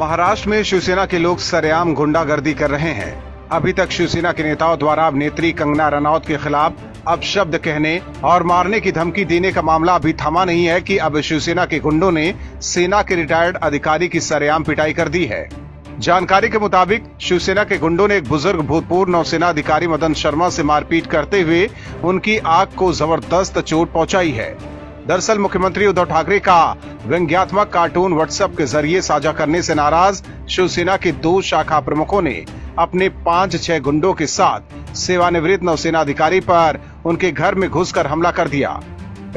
महाराष्ट्र में शिवसेना के लोग सरेआम गुंडागर्दी कर रहे हैं। अभी तक शिवसेना के नेताओं द्वारा अभिनेत्री कंगना रनौत के खिलाफ अपशब्द कहने और मारने की धमकी देने का मामला अभी थमा नहीं है कि अब शिवसेना के गुंडों ने सेना के रिटायर्ड अधिकारी की सरेआम पिटाई कर दी है। जानकारी के मुताबिक शिवसेना के गुंडों ने एक बुजुर्ग भूतपूर्व नौसेना अधिकारी मदन शर्मा से मारपीट करते हुए उनकी आंख को जबरदस्त चोट पहुंचाई है। दरअसल मुख्यमंत्री उद्धव ठाकरे का व्यंग्यात्मक कार्टून व्हाट्सएप के जरिए साझा करने से नाराज शिवसेना के 2 शाखा प्रमुखों ने अपने 5-6 गुंडों के साथ सेवानिवृत्त नौसेना अधिकारी पर उनके घर में घुसकर हमला कर दिया।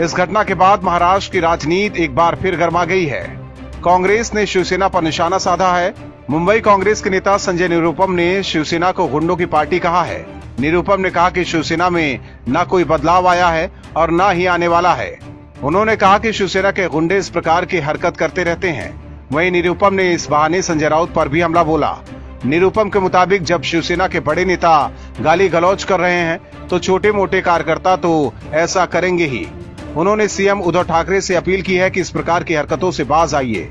इस घटना के बाद महाराष्ट्र की राजनीति एक बार फिर गर्मा गई है। कांग्रेस ने शिवसेना पर निशाना साधा है। मुंबई कांग्रेस के नेता संजय निरुपम ने शिवसेना को गुंडों की पार्टी कहा है। निरुपम ने कहा कि शिवसेना में न कोई बदलाव आया है और न ही आने वाला है। उन्होंने कहा कि शिवसेना के गुंडे इस प्रकार की हरकत करते रहते हैं। वहीं निरुपम ने इस बहाने संजय राउत पर भी हमला बोला। निरुपम के मुताबिक जब शिवसेना के बड़े नेता गाली गलौज कर रहे हैं तो छोटे मोटे कार्यकर्ता तो ऐसा करेंगे ही। उन्होंने सीएम उद्धव ठाकरे से अपील की है कि इस प्रकार की हरकतों से बाज आइए।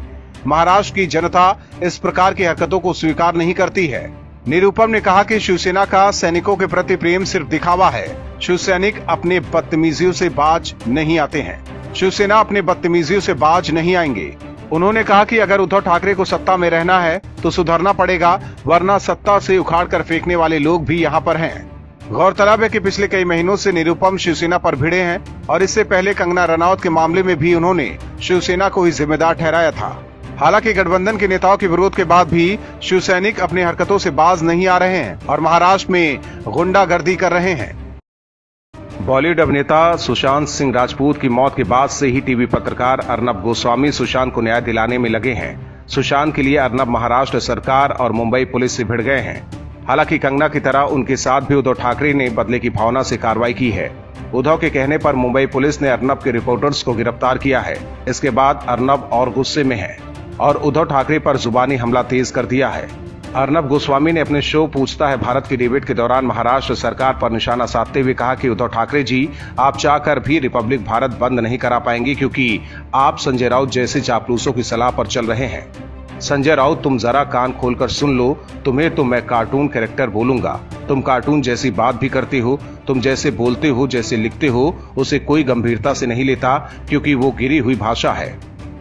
महाराष्ट्र की जनता इस प्रकार की हरकतों को स्वीकार नहीं करती है। निरुपम ने कहा कि शिवसेना का सैनिकों के प्रति प्रेम सिर्फ दिखावा है। शिव सैनिक अपने बदतमीजियों से बाज नहीं आते हैं। शिवसेना अपने बदतमीजियों से बाज नहीं आएंगे। उन्होंने कहा कि अगर उद्धव ठाकरे को सत्ता में रहना है तो सुधरना पड़ेगा, वरना सत्ता से उखाड़ कर फेंकने वाले लोग भी यहाँ पर हैं। गौरतलब है कि पिछले कई महीनों से निरुपम शिवसेना पर भिड़े हैं और इससे पहले कंगना रनौत के मामले में भी उन्होंने शिवसेना को ही जिम्मेदार ठहराया था। हालांकि गठबंधन के नेताओं के विरोध के बाद भी शिव सैनिक अपनी हरकतों से बाज नहीं आ रहे हैं और महाराष्ट्र में गुंडागर्दी कर रहे हैं। बॉलीवुड अभिनेता सुशांत सिंह राजपूत की मौत के बाद से ही टीवी पत्रकार अर्नब गोस्वामी सुशांत को न्याय दिलाने में लगे हैं। सुशांत के लिए अर्नब महाराष्ट्र सरकार और मुंबई पुलिस से भिड़ गए हैं। हालांकि कंगना की तरह उनके साथ भी उद्धव ठाकरे ने बदले की भावना से कार्रवाई की है। उद्धव के कहने पर मुंबई पुलिस ने अर्नब के रिपोर्टर्स को गिरफ्तार किया है। इसके बाद अर्नब और गुस्से में है और उद्धव ठाकरे पर जुबानी हमला तेज कर दिया है। अर्नब गोस्वामी ने अपने शो पूछता है भारत की डिबेट के दौरान महाराष्ट्र सरकार पर निशाना साधते हुए कहा कि उद्धव ठाकरे जी, आप चाहकर भी रिपब्लिक भारत बंद नहीं करा पाएंगे क्योंकि आप संजय राउत जैसे चापलूसों की सलाह पर चल रहे हैं। संजय राउत, तुम जरा कान खोलकर सुन लो, तुम्हें तो मैं कार्टून कैरेक्टर बोलूंगा। तुम कार्टून जैसी बात भी करते हो, तुम जैसे बोलते हो, जैसे लिखते हो, उसे कोई गंभीरता से नहीं लेता क्योंकि वो गिरी हुई भाषा है।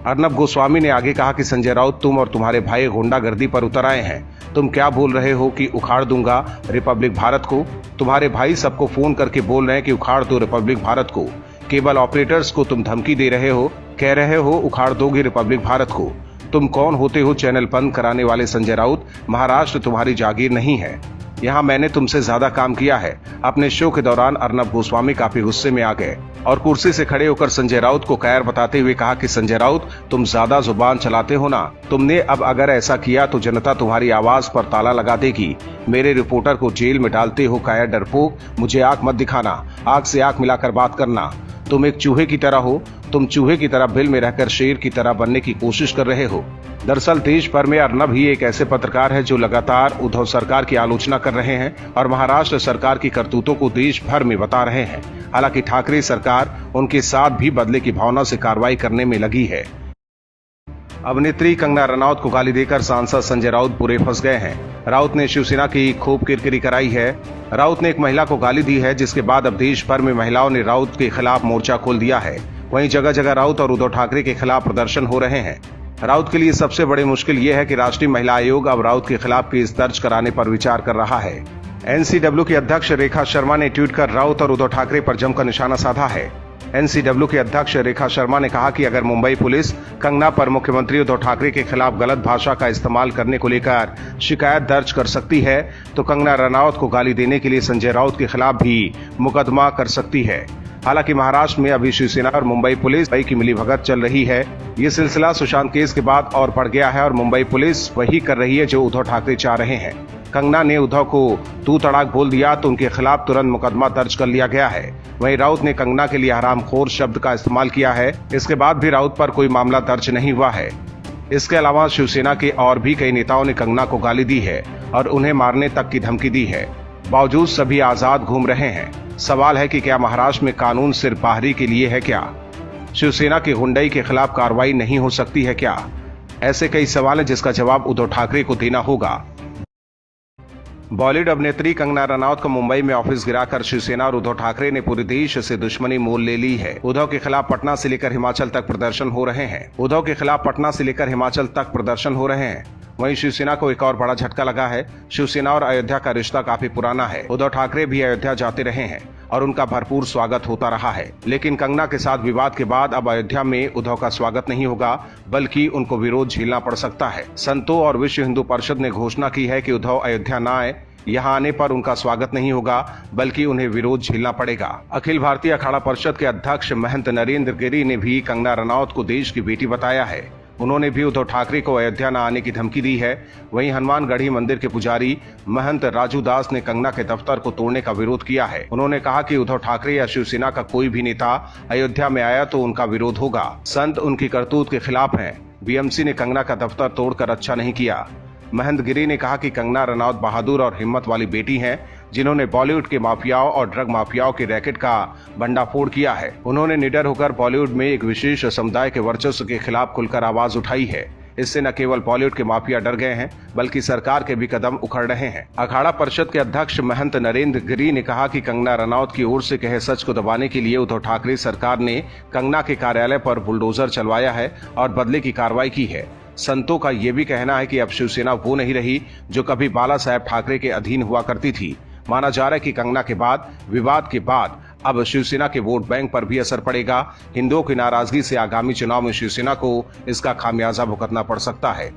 अर्नब गोस्वामी ने आगे कहा कि संजय राउत, तुम और तुम्हारे भाई गुंडागर्दी पर उतर आए हैं। तुम क्या बोल रहे हो कि उखाड़ दूंगा रिपब्लिक भारत को? तुम्हारे भाई सबको फोन करके बोल रहे हैं कि उखाड़ दो रिपब्लिक भारत को। केबल ऑपरेटर्स को तुम धमकी दे रहे हो, कह रहे हो उखाड़ दोगे रिपब्लिक भारत को। तुम कौन होते हो चैनल बंद कराने वाले संजय राउत? महाराष्ट्र तुम्हारी जागीर नहीं है। यहाँ मैंने तुमसे ज्यादा काम किया है। अपने शो के दौरान अर्नब गोस्वामी काफी गुस्से में आ गए और कुर्सी से खड़े होकर संजय राउत को कैर बताते हुए कहा कि संजय राउत, तुम ज्यादा जुबान चलाते हो ना। तुमने अब अगर ऐसा किया तो जनता तुम्हारी आवाज पर ताला लगा देगी। मेरे रिपोर्टर को जेल में डालते हो कायर डरपोक। मुझे आंख मत दिखाना, आंख से आंख मिलाकर बात करना। तुम एक चूहे की तरह हो। तुम चूहे की तरह बिल में रहकर शेर की तरह बनने की कोशिश कर रहे हो। दरअसल देश भर में अर्नब ही एक ऐसे पत्रकार है जो लगातार उद्धव सरकार की आलोचना कर रहे हैं और महाराष्ट्र सरकार की करतूतों को देश भर में बता रहे हैं। हालांकि ठाकरे सरकार उनके साथ भी बदले की भावना से कार्रवाई करने में लगी है। अभिनेत्री कंगना रनौत को गाली देकर सांसद संजय राउत बुरे फंस गए हैं। राउत ने शिवसेना की खूब किरकिरी कराई है। राउत ने एक महिला को गाली दी है, जिसके बाद अब देश भर में महिलाओं ने राउत के खिलाफ मोर्चा खोल दिया है। वहीं जगह जगह राउत और उद्धव ठाकरे के खिलाफ प्रदर्शन हो रहे हैं। राउत के लिए सबसे बड़ी मुश्किल ये है कि राष्ट्रीय महिला आयोग अब राउत के खिलाफ केस दर्ज कराने पर विचार कर रहा है। एनसीडब्ल्यू की अध्यक्ष रेखा शर्मा ने ट्वीट कर राउत और उद्धव ठाकरे पर जमकर निशाना साधा है। एनसीडब्ल्यू के अध्यक्ष रेखा शर्मा ने कहा कि अगर मुंबई पुलिस कंगना पर मुख्यमंत्री उद्धव ठाकरे के खिलाफ गलत भाषा का इस्तेमाल करने को लेकर शिकायत दर्ज कर सकती है तो कंगना रनौत को गाली देने के लिए संजय राउत के खिलाफ भी मुकदमा कर सकती है। हालांकि महाराष्ट्र में अभी शिवसेना और मुंबई पुलिस की मिलीभगत चल रही है। ये सिलसिला सुशांत केस के बाद और बढ़ गया है और मुंबई पुलिस वही कर रही है जो उद्धव ठाकरे चाह रहे हैं। कंगना ने उद्धव को तू तड़ाक बोल दिया तो उनके खिलाफ तुरंत मुकदमा दर्ज कर लिया गया है। वहीं राउत ने कंगना के लिए हरामखोर शब्द का इस्तेमाल किया है। इसके बाद भी राउत पर कोई मामला दर्ज नहीं हुआ है। इसके अलावा शिवसेना के और भी कई नेताओं ने कंगना को गाली दी है और उन्हें मारने तक की धमकी दी है। बावजूद सभी आजाद घूम रहे हैं। सवाल है कि क्या महाराष्ट्र में कानून सिर्फ बाहरी के लिए है क्या? शिवसेना की गुंडाई के खिलाफ कार्रवाई नहीं हो सकती है क्या? ऐसे कई सवाल हैं जिसका जवाब उद्धव ठाकरे को देना होगा। बॉलीवुड अभिनेत्री कंगना रनौत का मुंबई में ऑफिस गिराकर शिवसेना और उद्धव ठाकरे ने पूरे देश से दुश्मनी मोल ले ली है। उद्धव के खिलाफ पटना से लेकर हिमाचल तक प्रदर्शन हो रहे हैं। वहीं शिवसेना को एक और बड़ा झटका लगा है। शिवसेना और अयोध्या का रिश्ता काफी पुराना है। उद्धव ठाकरे भी अयोध्या जाते रहे हैं और उनका भरपूर स्वागत होता रहा है, लेकिन कंगना के साथ विवाद के बाद अब अयोध्या में उद्धव का स्वागत नहीं होगा, बल्कि उनको विरोध झेलना पड़ सकता है। संतों और विश्व हिंदू परिषद ने घोषणा की है कि उद्धव अयोध्या न आए। यहाँ आने पर उनका स्वागत नहीं होगा, बल्कि उन्हें विरोध झेलना पड़ेगा। अखिल भारतीय अखाड़ा परिषद के अध्यक्ष महंत नरेंद्र गिरी ने भी कंगना रनौत को देश की बेटी बताया है। उन्होंने भी उद्धव ठाकरे को अयोध्या न आने की धमकी दी है। वहीं हनुमानगढ़ी मंदिर के पुजारी महंत राजू दास ने कंगना के दफ्तर को तोड़ने का विरोध किया है। उन्होंने कहा कि उद्धव ठाकरे या शिवसेना का कोई भी नेता अयोध्या में आया तो उनका विरोध होगा। संत उनकी करतूत के खिलाफ हैं। बीएमसी ने कंगना का दफ्तर तोड़कर अच्छा नहीं किया। महंत गिरी ने कहा कि कंगना रनौत बहादुर और हिम्मत वाली बेटी हैं, जिन्होंने बॉलीवुड के माफियाओं और ड्रग माफियाओं के रैकेट का भंडाफोड़ किया है। उन्होंने निडर होकर बॉलीवुड में एक विशेष समुदाय के वर्चस्व के खिलाफ खुलकर आवाज उठाई है। इससे न केवल बॉलीवुड के माफिया डर गए हैं, बल्कि सरकार के भी कदम उखड़ रहे हैं। अखाड़ा परिषद के अध्यक्ष महंत नरेंद्र गिरी ने कहा कि कंगना रनौत की ओर से कहे सच को दबाने के लिए उद्धव ठाकरे सरकार ने कंगना के कार्यालय पर बुलडोजर चलवाया है और बदले की कार्रवाई की है। संतों का ये भी कहना है कि अब शिवसेना वो नहीं रही जो कभी बाला साहेब ठाकरे के अधीन हुआ करती थी। माना जा रहा है कि कंगना के बाद विवाद के बाद अब शिवसेना के वोट बैंक पर भी असर पड़ेगा। हिंदुओं की नाराजगी से आगामी चुनाव में शिवसेना को इसका खामियाजा भुगतना पड़ सकता है।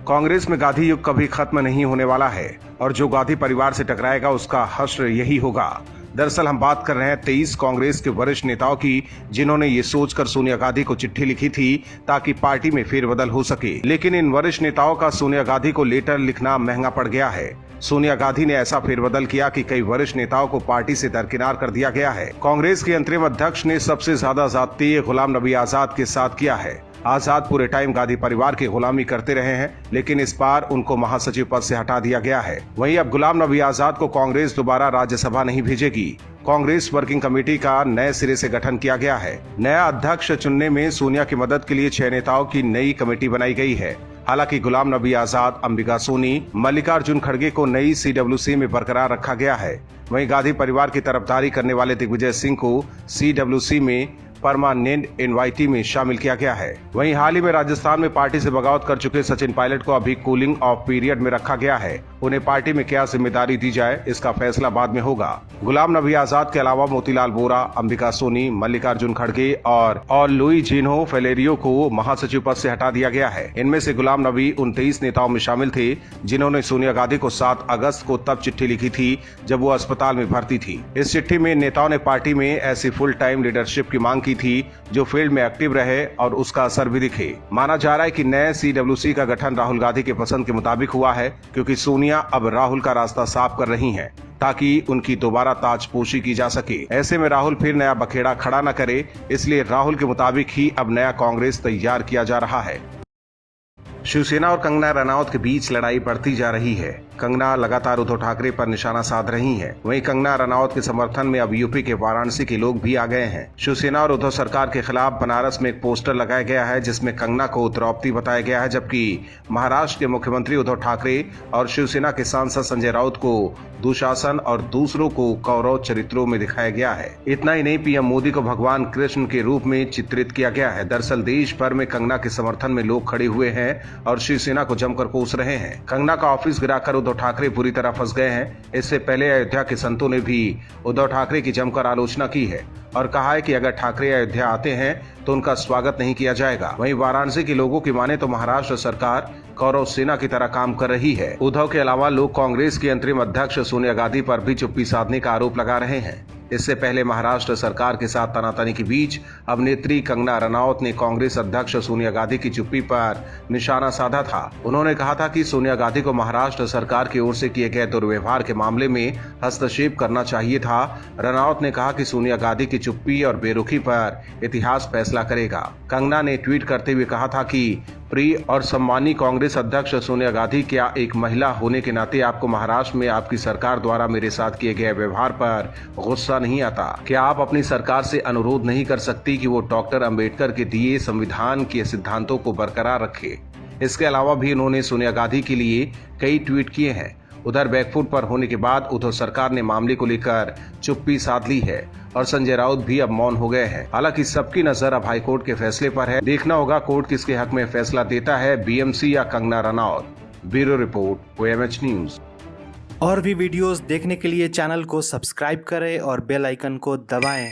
कांग्रेस में गांधी युग कभी खत्म नहीं होने वाला है और जो गांधी परिवार से टकराएगा उसका हश्र यही होगा। दरअसल हम बात कर रहे हैं 23 कांग्रेस के वरिष्ठ नेताओं की, जिन्होंने ये सोचकर सोनिया गांधी को चिट्ठी लिखी थी ताकि पार्टी में फेरबदल हो सके। लेकिन इन वरिष्ठ नेताओं का सोनिया गांधी को लेटर लिखना महंगा पड़ गया है। सोनिया गांधी ने ऐसा फेरबदल किया कि कई वरिष्ठ नेताओं को पार्टी से दरकिनार कर दिया गया है। कांग्रेस के अंतरिम अध्यक्ष ने सबसे ज्यादा ज्यादती गुलाम नबी आजाद के साथ किया है। आजाद पूरे टाइम गांधी परिवार की गुलामी करते रहे हैं, लेकिन इस बार उनको महासचिव पद से हटा दिया गया है। वहीं अब गुलाम नबी आजाद को कांग्रेस दोबारा राज्यसभा नहीं भेजेगी। कांग्रेस वर्किंग कमेटी का नए सिरे से गठन किया गया है। नया अध्यक्ष चुनने में सोनिया की मदद के लिए 6 नेताओं की नई कमेटी बनाई गई है। हालांकि गुलाम नबी आजाद, अंबिका सोनी, मल्लिकार्जुन खड़गे को नई CWC में बरकरार रखा गया है। वहीं गांधी परिवार की तरफदारी करने वाले दिग्विजय सिंह को CWC में परमानेंट इनवाइटी में शामिल किया गया है। वहीं हाल ही में राजस्थान में पार्टी से बगावत कर चुके सचिन पायलट को अभी कूलिंग ऑफ पीरियड में रखा गया है। उन्हें पार्टी में क्या जिम्मेदारी दी जाए, इसका फैसला बाद में होगा। गुलाम नबी आजाद के अलावा मोतीलाल वोरा, अंबिका सोनी, मल्लिकार्जुन खड़गे और लुई जीनो फेलेरियो को महासचिव पद से हटा दिया गया है। इनमें से गुलाम नबी उन 23 नेताओं में शामिल थे जिन्होंने सोनिया गांधी को 7 अगस्त को तब चिट्ठी लिखी थी जब वो अस्पताल में भर्ती थी। इस चिट्ठी में नेताओं ने पार्टी में ऐसी फुल टाइम लीडरशिप की मांग की थी जो फील्ड में एक्टिव रहे और उसका असर भी दिखे। माना जा रहा है कि नए CWC का गठन राहुल गांधी के पसंद के मुताबिक हुआ है, क्योंकि सोनिया अब राहुल का रास्ता साफ कर रही हैं ताकि उनकी दोबारा ताजपोशी की जा सके। ऐसे में राहुल फिर नया बखेड़ा खड़ा न करे, इसलिए राहुल के मुताबिक ही अब नया कांग्रेस तैयार किया जा रहा है। शिवसेना और कंगना रनौत के बीच लड़ाई बढ़ती जा रही है। कंगना लगातार उद्धव ठाकरे पर निशाना साध रही हैं। वहीं कंगना रनौत के समर्थन में अब यूपी के वाराणसी के लोग भी आ गए हैं। शिवसेना और उद्धव सरकार के खिलाफ बनारस में एक पोस्टर लगाया गया है जिसमें कंगना को द्रौपदी बताया गया है, जबकि महाराष्ट्र के मुख्यमंत्री उद्धव ठाकरे और शिवसेना के सांसद संजय राउत को दुशासन और दूसरों को कौरव चरित्रों में दिखाया गया है। इतना ही नहीं, पीएम मोदी को भगवान कृष्ण के रूप में चित्रित किया गया है। दरअसल देश भर में कंगना के समर्थन में लोग खड़े हुए हैं और शिवसेना को जमकर कोस रहे हैं। कंगना का ऑफिस गिराकर उद्धव ठाकरे पूरी तरह फंस गए हैं। इससे पहले अयोध्या के संतों ने भी उद्धव ठाकरे की जमकर आलोचना की है और कहा है कि अगर ठाकरे अयोध्या आते हैं तो उनका स्वागत नहीं किया जाएगा। वहीं वाराणसी के लोगों की माने तो महाराष्ट्र सरकार कौरव सेना की तरह काम कर रही है। उद्धव के अलावा लोग कांग्रेस की अंतरिम अध्यक्ष सोनिया गांधी पर भी चुप्पी साधने का आरोप लगा रहे हैं। इससे पहले महाराष्ट्र सरकार के साथ तनातनी के बीच अभिनेत्री कंगना रनौत ने कांग्रेस अध्यक्ष सोनिया गांधी की चुप्पी पर निशाना साधा था। उन्होंने कहा था कि सोनिया गांधी को महाराष्ट्र सरकार की ओर से किए गए दुर्व्यवहार के मामले में हस्तक्षेप करना चाहिए था। रनौत ने कहा कि सोनिया गांधी की चुप्पी और बेरुखी पर इतिहास फैसला करेगा। कंगना ने ट्वीट करते हुए कहा था कि प्रिय और सम्मानी कांग्रेस अध्यक्ष सोनिया गांधी, क्या एक महिला होने के नाते आपको महाराष्ट्र में आपकी सरकार द्वारा मेरे साथ किए गए व्यवहार पर गुस्सा नहीं आता? क्या आप अपनी सरकार से अनुरोध नहीं कर सकती कि वो डॉक्टर अंबेडकर के दिए संविधान के सिद्धांतों को बरकरार रखे? इसके अलावा भी इन्होंने सोनिया गांधी के लिए कई ट्वीट किए हैं। उधर बैकफुट पर होने के बाद उद्धव सरकार ने मामले को लेकर चुप्पी साध ली है और संजय राउत भी अब मौन हो गए हैं। हालांकि सबकी नजर अब हाईकोर्ट के फैसले पर है। देखना होगा कोर्ट किसके हक में फैसला देता है, बीएमसी या Kangana Ranaut. Bureau report, OMH news. और भी वीडियोस देखने के लिए चैनल को सब्सक्राइब करें और बेल आइकन को दबाएं।